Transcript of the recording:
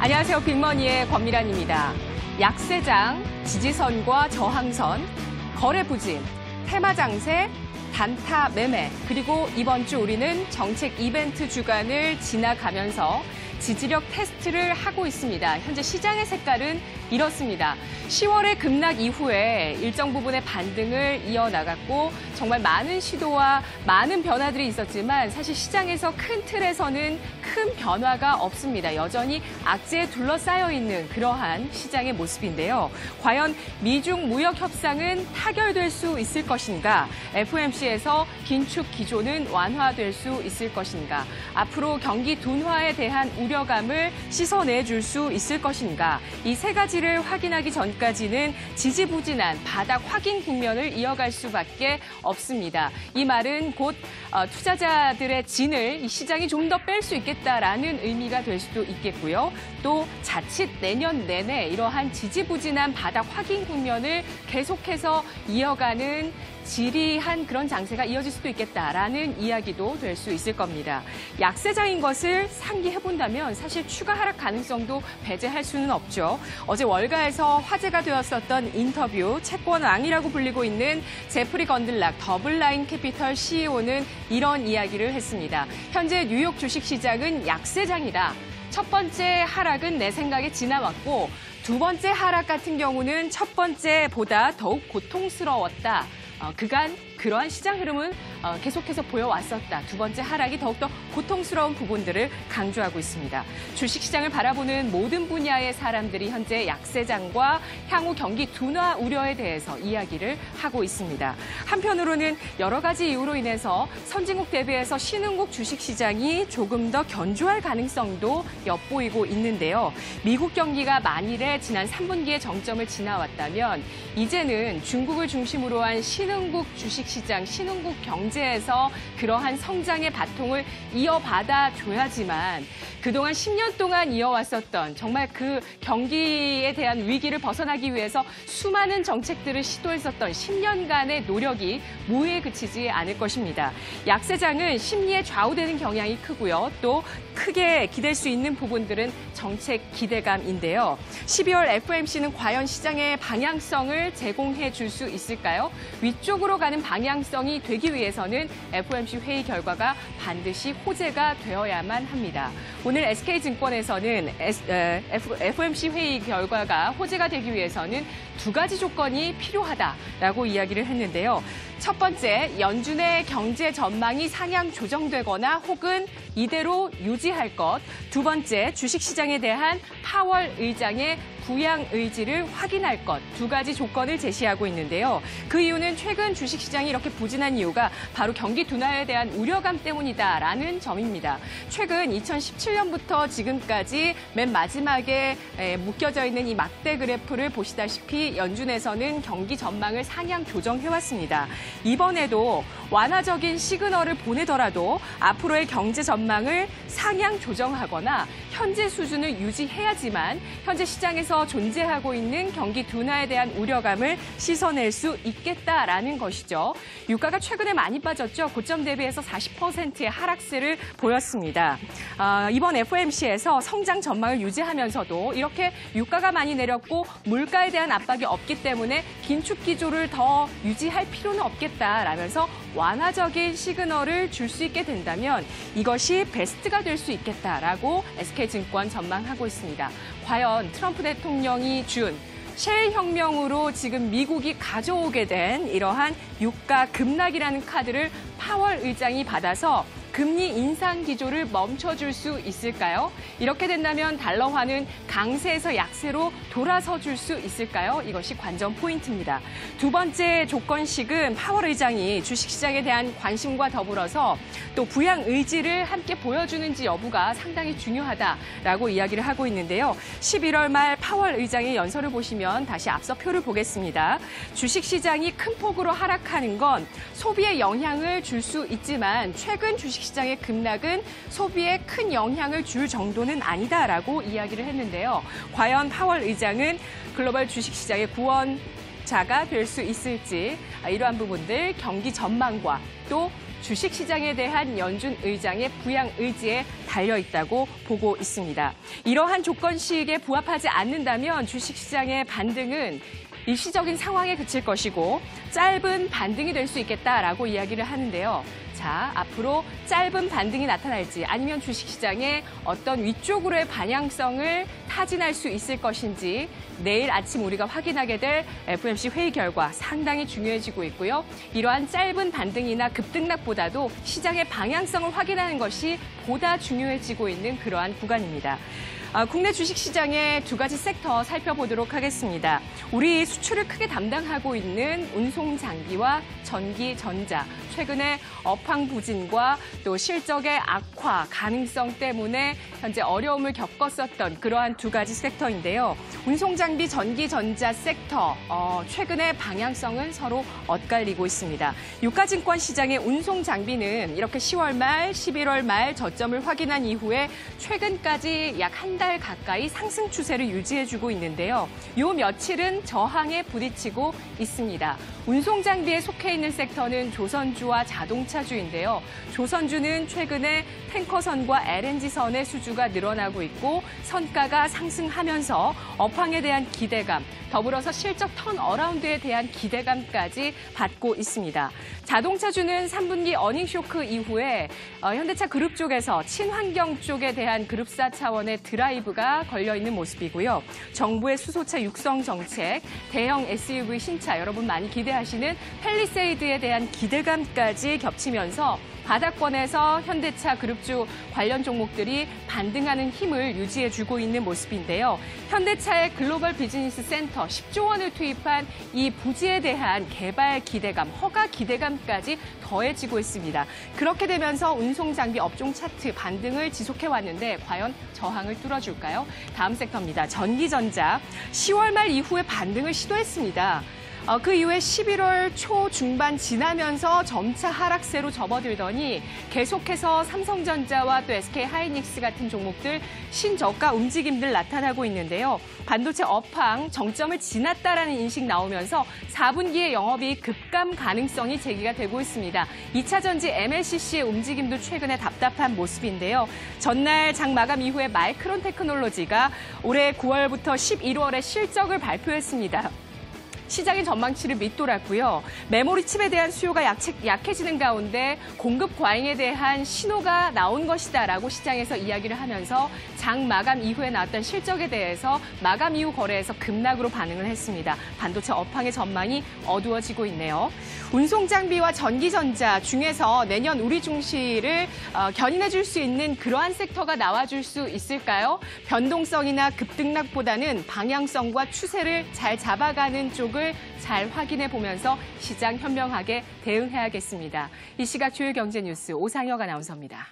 안녕하세요. 빅머니의 권미란입니다. 약세장, 지지선과 저항선, 거래 부진, 테마 장세, 단타 매매, 그리고 이번 주 우리는 정책 이벤트 주간을 지나가면서 지지력 테스트를 하고 있습니다. 현재 시장의 색깔은 이렇습니다. 10월의 급락 이후에 일정 부분의 반등을 이어나갔고 정말 많은 시도와 많은 변화들이 있었지만 사실 시장에서 큰 틀에서는 큰 변화가 없습니다. 여전히 악재에 둘러싸여 있는 그러한 시장의 모습인데요. 과연 미중 무역 협상은 타결될 수 있을 것인가? FOMC에서 긴축 기조는 완화될 수 있을 것인가? 앞으로 경기 둔화에 대한 우려감을 씻어내줄 수 있을 것인가? 이 세 가지를 확인하기 전까지는 지지부진한 바닥 확인 국면을 이어갈 수밖에 없습니다. 이 말은 곧 투자자들의 진을 이 시장이 좀 더 뺄 수 있겠다라는 의미가 될 수도 있겠고요. 또 자칫 내년 내내 이러한 지지부진한 바닥 확인 국면을 계속해서 이어가는 지리한 그런 장세가 이어질 수도 있겠다라는 이야기도 될 수 있을 겁니다. 약세장인 것을 상기해본다면 사실 추가 하락 가능성도 배제할 수는 없죠. 어제 월가에서 화제가 되었었던 인터뷰, 채권왕이라고 불리고 있는 제프리 건들락 더블라인 캐피털 CEO는 이런 이야기를 했습니다. 현재 뉴욕 주식시장은 약세장이다. 첫 번째 하락은 내 생각에 지나왔고 두 번째 하락 같은 경우는 첫 번째보다 더욱 고통스러웠다. 그간 그러한 시장 흐름은 계속해서 보여왔었다. 두 번째 하락이 더욱더 고통스러운 부분들을 강조하고 있습니다. 주식시장을 바라보는 모든 분야의 사람들이 현재 약세장과 향후 경기 둔화 우려에 대해서 이야기를 하고 있습니다. 한편으로는 여러 가지 이유로 인해서 선진국 대비해서 신흥국 주식시장이 조금 더 견조할 가능성도 엿보이고 있는데요. 미국 경기가 만일에 지난 3분기의 정점을 지나왔다면 이제는 중국을 중심으로 한 신흥국 주식시장, 신흥국 경제에서 그러한 성장의 바통을 이어받아 줘야지만 그동안 10년 동안 이어왔었던 정말 그 경기에 대한 위기를 벗어나기 위해서 수많은 정책들을 시도했었던 10년간의 노력이 무의에 그치지 않을 것입니다. 약세장은 심리에 좌우되는 경향이 크고요. 또 크게 기댈 수 있는 부분들은 정책 기대감인데요. 12월 FOMC는 과연 시장의 방향성을 제공해 줄 수 있을까요? 위쪽으로 가는 방향성이 되기 위해서는 FOMC 회의 결과가 반드시 호재가 되어야만 합니다. 오늘 SK증권에서는 FOMC 회의 결과가 호재가 되기 위해서는 두 가지 조건이 필요하다라고 이야기를 했는데요. 첫 번째, 연준의 경제 전망이 상향 조정되거나 혹은 이대로 유지할 것. 두 번째, 주식시장에 대한 파월 의장의 부양 의지를 확인할 것. 두 가지 조건을 제시하고 있는데요. 그 이유는 최근 주식시장이 이렇게 부진한 이유가 바로 경기 둔화에 대한 우려감 때문이다라는 점입니다. 최근 2017년부터 지금까지 맨 마지막에 묶여져 있는 이 막대 그래프를 보시다시피 연준에서는 경기 전망을 상향 조정해왔습니다. 이번에도 완화적인 시그널을 보내더라도 앞으로의 경제 전망을 상향 조정하거나 현재 수준을 유지해야지만 현재 시장에서 존재하고 있는 경기 둔화에 대한 우려감을 씻어낼 수 있겠다라는 것이죠. 유가가 최근에 많이 빠졌죠. 고점 대비해서 40%의 하락세를 보였습니다. 이번 FOMC에서 성장 전망을 유지하면서도 이렇게 유가가 많이 내렸고 물가에 대한 압박이 없기 때문에 긴축 기조를 더 유지할 필요는 없겠다라면서 완화적인 시그널을 줄 수 있게 된다면 이것이 베스트가 될 수 있겠다라고 SK증권 전망하고 있습니다. 과연 트럼프 대통령이 준 셰일 혁명으로 지금 미국이 가져오게 된 이러한 유가 급락이라는 카드를 파월 의장이 받아서 금리 인상 기조를 멈춰줄 수 있을까요? 이렇게 된다면 달러화는 강세에서 약세로 돌아서 줄 수 있을까요? 이것이 관전 포인트입니다. 두 번째 조건식은 파월 의장이 주식시장에 대한 관심과 더불어서 또 부양 의지를 함께 보여주는지 여부가 상당히 중요하다라고 이야기를 하고 있는데요. 11월 말 파월 의장의 연설을 보시면 다시 앞서 표를 보겠습니다. 주식시장이 큰 폭으로 하락하는 건 소비에 영향을 줄 수 있지만 최근 주식시장의 급락은 소비에 큰 영향을 줄 정도는 아니다라고 이야기를 했는데요. 과연 파월 의장은 글로벌 주식시장의 구원자가 될 수 있을지 이러한 부분들 경기 전망과 또 주식시장에 대한 연준 의장의 부양 의지에 달려 있다고 보고 있습니다. 이러한 조건식에 부합하지 않는다면 주식시장의 반등은 일시적인 상황에 그칠 것이고 짧은 반등이 될 수 있겠다라고 이야기를 하는데요. 자, 앞으로 짧은 반등이 나타날지 아니면 주식시장의 어떤 위쪽으로의 방향성을 타진할 수 있을 것인지 내일 아침 우리가 확인하게 될 FOMC 회의 결과 상당히 중요해지고 있고요. 이러한 짧은 반등이나 급등락보다도 시장의 방향성을 확인하는 것이 보다 중요해지고 있는 그러한 구간입니다. 국내 주식시장의 두 가지 섹터 살펴보도록 하겠습니다. 우리 수출을 크게 담당하고 있는 운송장비와 전기전자, 최근에 업황 부진과 또 실적의 악화 가능성 때문에 현재 어려움을 겪었었던 그러한 두 가지 섹터인데요. 운송장비, 전기전자 섹터, 최근에 방향성은 서로 엇갈리고 있습니다. 유가증권 시장의 운송장비는 이렇게 10월 말, 11월 말 저점을 확인한 이후에 최근까지 약 한 달 가까이 상승 추세를 유지해주고 있는데요. 요 며칠은 저항에 부딪히고 있습니다. 운송장비에 속해 있는 섹터는 조선주와 자동차주인데요. 조선주는 최근에 탱커선과 LNG선의 수주가 늘어나고 있고 선가가 상승하면서 업황에 대한 기대감, 더불어서 실적 턴어라운드에 대한 기대감까지 받고 있습니다. 자동차주는 3분기 어닝 쇼크 이후에 현대차 그룹 쪽에서 친환경 쪽에 대한 그룹사 차원의 드라이브가 걸려있는 모습이고요. 정부의 수소차 육성 정책, 대형 SUV 신차 여러분 많이 기대하시는 팰리세이드에 대한 기대감까지 겹치면서 바닥권에서 현대차 그룹주 관련 종목들이 반등하는 힘을 유지해주고 있는 모습인데요. 현대차의 글로벌 비즈니스 센터 10조 원을 투입한 이 부지에 대한 개발 기대감, 허가 기대감까지 더해지고 있습니다. 그렇게 되면서 운송장비 업종 차트 반등을 지속해왔는데 과연 저항을 뚫어줄까요? 다음 섹터입니다. 전기전자. 10월 말 이후에 반등을 시도했습니다. 그 이후에 11월 초 중반 지나면서 점차 하락세로 접어들더니 계속해서 삼성전자와 또 SK하이닉스 같은 종목들 신저가 움직임들 나타나고 있는데요. 반도체 업황 정점을 지났다라는 인식 나오면서 4분기의 영업이익 급감 가능성이 제기가 되고 있습니다. 2차전지 MLCC의 움직임도 최근에 답답한 모습인데요. 전날 장 마감 이후에 마이크론 테크놀로지가 올해 9월부터 11월에 실적을 발표했습니다. 시장의 전망치를 밑돌았고요. 메모리 칩에 대한 수요가 약해지는 가운데 공급 과잉에 대한 신호가 나온 것이다라고 시장에서 이야기를 하면서 장 마감 이후에 나왔던 실적에 대해서 마감 이후 거래에서 급락으로 반응을 했습니다. 반도체 업황의 전망이 어두워지고 있네요. 운송장비와 전기전자 중에서 내년 우리 증시를 견인해줄 수 있는 그러한 섹터가 나와줄 수 있을까요? 변동성이나 급등락보다는 방향성과 추세를 잘 잡아가는 쪽을 잘 확인해 보면서 시장 현명하게 대응해야겠습니다. 이 시각 주요 경제 뉴스 오상혁 아나운서입니다.